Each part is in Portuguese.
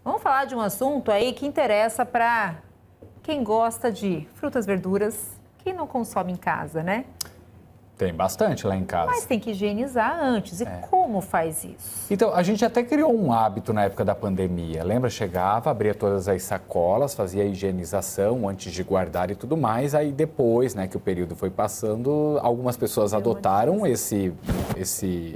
Vamos falar de um assunto aí que interessa para quem gosta de frutas, verduras, quem não consome em casa, né? Tem bastante lá em casa. Mas tem que higienizar antes. E como faz isso? Então, a gente até criou um hábito na época da pandemia. Lembra? Chegava, abria todas as sacolas, fazia a higienização antes de guardar e tudo mais. Aí depois, né, que o período foi passando, algumas pessoas adotaram esse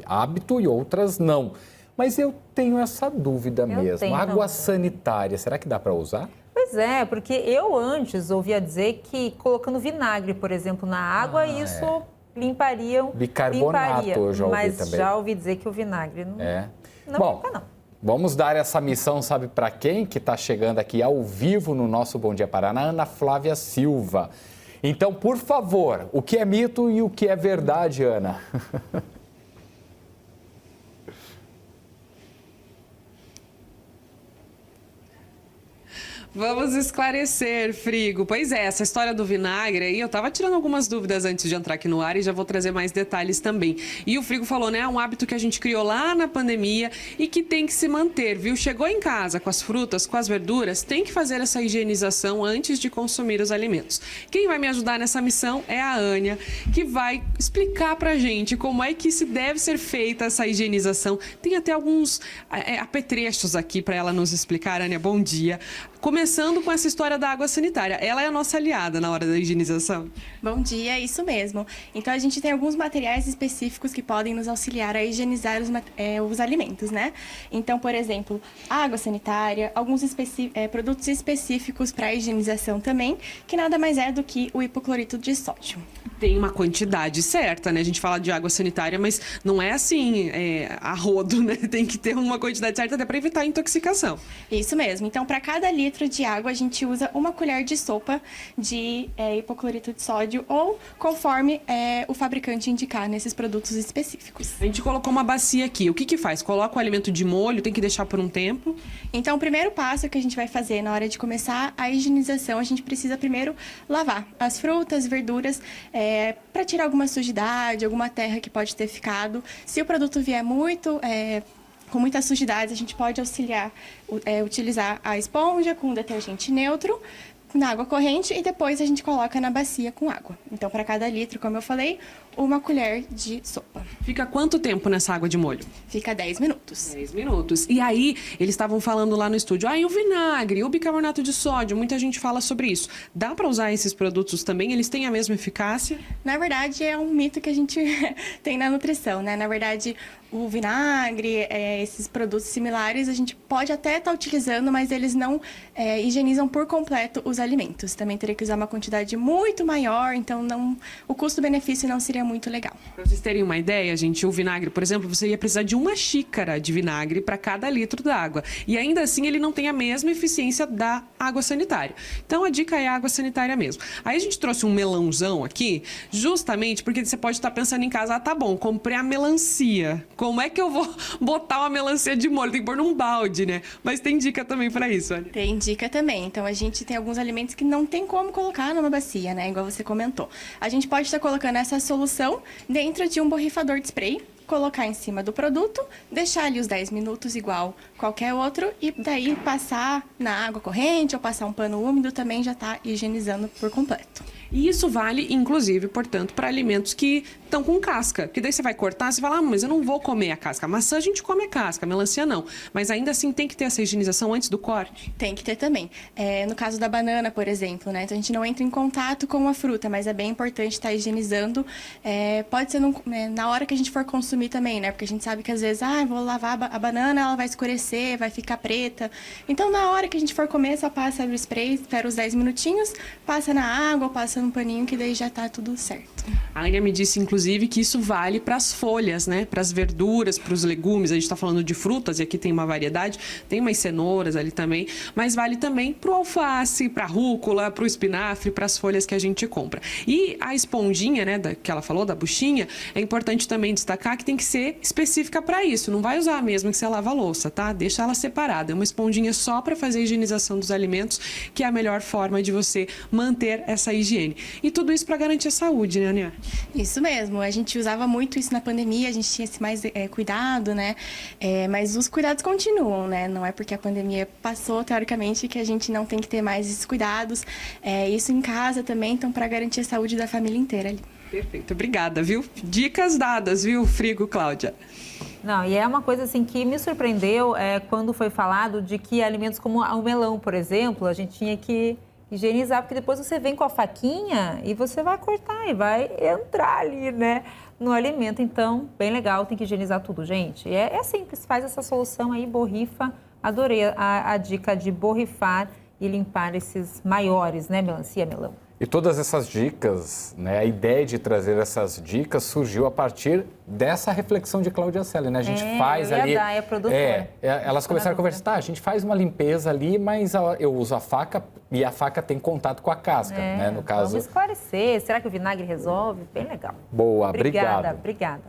hábito e outras não. Mas eu tenho essa dúvida mesmo. Água sanitária, será que dá para usar? Pois é, porque eu antes ouvia dizer que colocando vinagre, por exemplo, na água, isso limpariam. Bicarbonato, eu já ouvi também. Mas já ouvi dizer que o vinagre não Bom, limpa, não. Vamos dar essa missão, sabe para quem? Que está chegando aqui ao vivo no nosso Bom Dia Paraná, Ana Flávia Silva. Então, por favor, o que é mito e o que é verdade, Ana? Vamos esclarecer, Frigo. Pois é, essa história do vinagre aí, eu tava tirando algumas dúvidas antes de entrar aqui no ar e já vou trazer mais detalhes também. E o Frigo falou, né, é um hábito que a gente criou lá na pandemia e que tem que se manter, viu? Chegou em casa com as frutas, com as verduras, tem que fazer essa higienização antes de consumir os alimentos. Quem vai me ajudar nessa missão é a Ânia, que vai explicar pra gente como é que se deve ser feita essa higienização. Tem até alguns apetrechos aqui para ela nos explicar. Ânia, bom dia. Começando com essa história da água sanitária. Ela é a nossa aliada na hora da higienização. Bom dia, isso mesmo. Então, a gente tem alguns materiais específicos que podem nos auxiliar a higienizar os alimentos, né? Então, por exemplo, água sanitária, alguns produtos específicos para higienização também, que nada mais é do que o hipoclorito de sódio. Tem uma quantidade certa, né? A gente fala de água sanitária, mas não é assim, a rodo, né? Tem que ter uma quantidade certa até para evitar a intoxicação. Isso mesmo. Então, para cada litro de água, a gente usa uma colher de sopa de hipoclorito de sódio ou conforme o fabricante indicar nesses produtos específicos. A gente colocou uma bacia aqui. O que faz? Coloca o alimento de molho, tem que deixar por um tempo? Então, o primeiro passo que a gente vai fazer na hora de começar a higienização, a gente precisa primeiro lavar as frutas, verduras, para tirar alguma sujidade, alguma terra que pode ter ficado. Se o produto vier com muitas sujidades, a gente pode utilizar a esponja com detergente neutro, na água corrente e depois a gente coloca na bacia com água. Então, para cada litro, como eu falei, uma colher de sopa. Fica quanto tempo nessa água de molho? Fica 10 minutos. 10 minutos. E aí, eles estavam falando lá no estúdio, e o vinagre, o bicarbonato de sódio, muita gente fala sobre isso. Dá para usar esses produtos também? Eles têm a mesma eficácia? Na verdade, é um mito que a gente tem na nutrição, né? Na verdade, o vinagre, esses produtos similares, a gente pode até estar utilizando, mas eles não higienizam por completo os alimentos. Também teria que usar uma quantidade muito maior, então o custo-benefício não seria muito legal. Para vocês terem uma ideia, gente, o vinagre, por exemplo, você ia precisar de uma xícara de vinagre para cada litro d'água. E ainda assim ele não tem a mesma eficiência da água sanitária. Então a dica é a água sanitária mesmo. Aí a gente trouxe um melãozão aqui, justamente porque você pode estar pensando em casa, tá bom, comprei a melancia. Como é que eu vou botar uma melancia de molho? Tem que pôr num balde, né? Mas tem dica também para isso, olha. Tem dica também. Então a gente tem alguns alimentos que não tem como colocar numa bacia, né? Igual você comentou. A gente pode estar colocando essa solução dentro de um borrifador de spray, colocar em cima do produto, deixar ali os 10 minutos igual qualquer outro e daí passar na água corrente ou passar um pano úmido também já está higienizando por completo. E isso vale, inclusive, portanto, para alimentos que estão com casca. Porque daí você vai cortar, você fala, mas eu não vou comer a casca. A maçã a gente come a casca, a melancia não. Mas ainda assim tem que ter essa higienização antes do corte? Tem que ter também. No caso da banana, por exemplo, né? Então a gente não entra em contato com a fruta, mas é bem importante estar higienizando. Pode ser na hora que a gente for consumir também, né? Porque a gente sabe que às vezes, vou lavar a banana, ela vai escurecer, vai ficar preta. Então na hora que a gente for comer, só passa o spray, espera os 10 minutinhos, passa na água, passa num paninho que daí já tá tudo certo. A Ania me disse, inclusive, que isso vale para as folhas, né? Para as verduras, para os legumes. A gente está falando de frutas e aqui tem uma variedade. Tem umas cenouras ali também. Mas vale também para o alface, para a rúcula, para o espinafre, para as folhas que a gente compra. E a esponjinha, né? Que ela falou, da buchinha, é importante também destacar que tem que ser específica para isso. Não vai usar a mesma que você lava a louça, tá? Deixa ela separada. É uma esponjinha só para fazer a higienização dos alimentos, que é a melhor forma de você manter essa higiene. higiene. E tudo isso para garantir a saúde, né, Aninha? Isso mesmo, a gente usava muito isso na pandemia, a gente tinha esse mais cuidado, né? Mas os cuidados continuam, né? Não é porque a pandemia passou, teoricamente, que a gente não tem que ter mais esses cuidados. Isso em casa também, então, para garantir a saúde da família inteira ali. Perfeito, obrigada, viu? Dicas dadas, viu, Frigo, Cláudia? Não, e é uma coisa assim que me surpreendeu quando foi falado de que alimentos como o melão, por exemplo, a gente tinha que higienizar, porque depois você vem com a faquinha e você vai cortar e vai entrar ali, né, no alimento. Então, bem legal, tem que higienizar tudo, gente. É simples, faz essa solução aí, borrifa. Adorei a dica de borrifar e limpar esses maiores, né, melancia, melão. E todas essas dicas, né, a ideia de trazer essas dicas surgiu a partir dessa reflexão de Cláudia Selle, né? A gente faz ali... É a produtora. Elas começaram a conversar, a gente faz uma limpeza ali, mas eu uso a faca e a faca tem contato com a casca, né? No caso... Vamos esclarecer, será que o vinagre resolve? Bem legal. Boa, Obrigada. obrigado. Obrigada.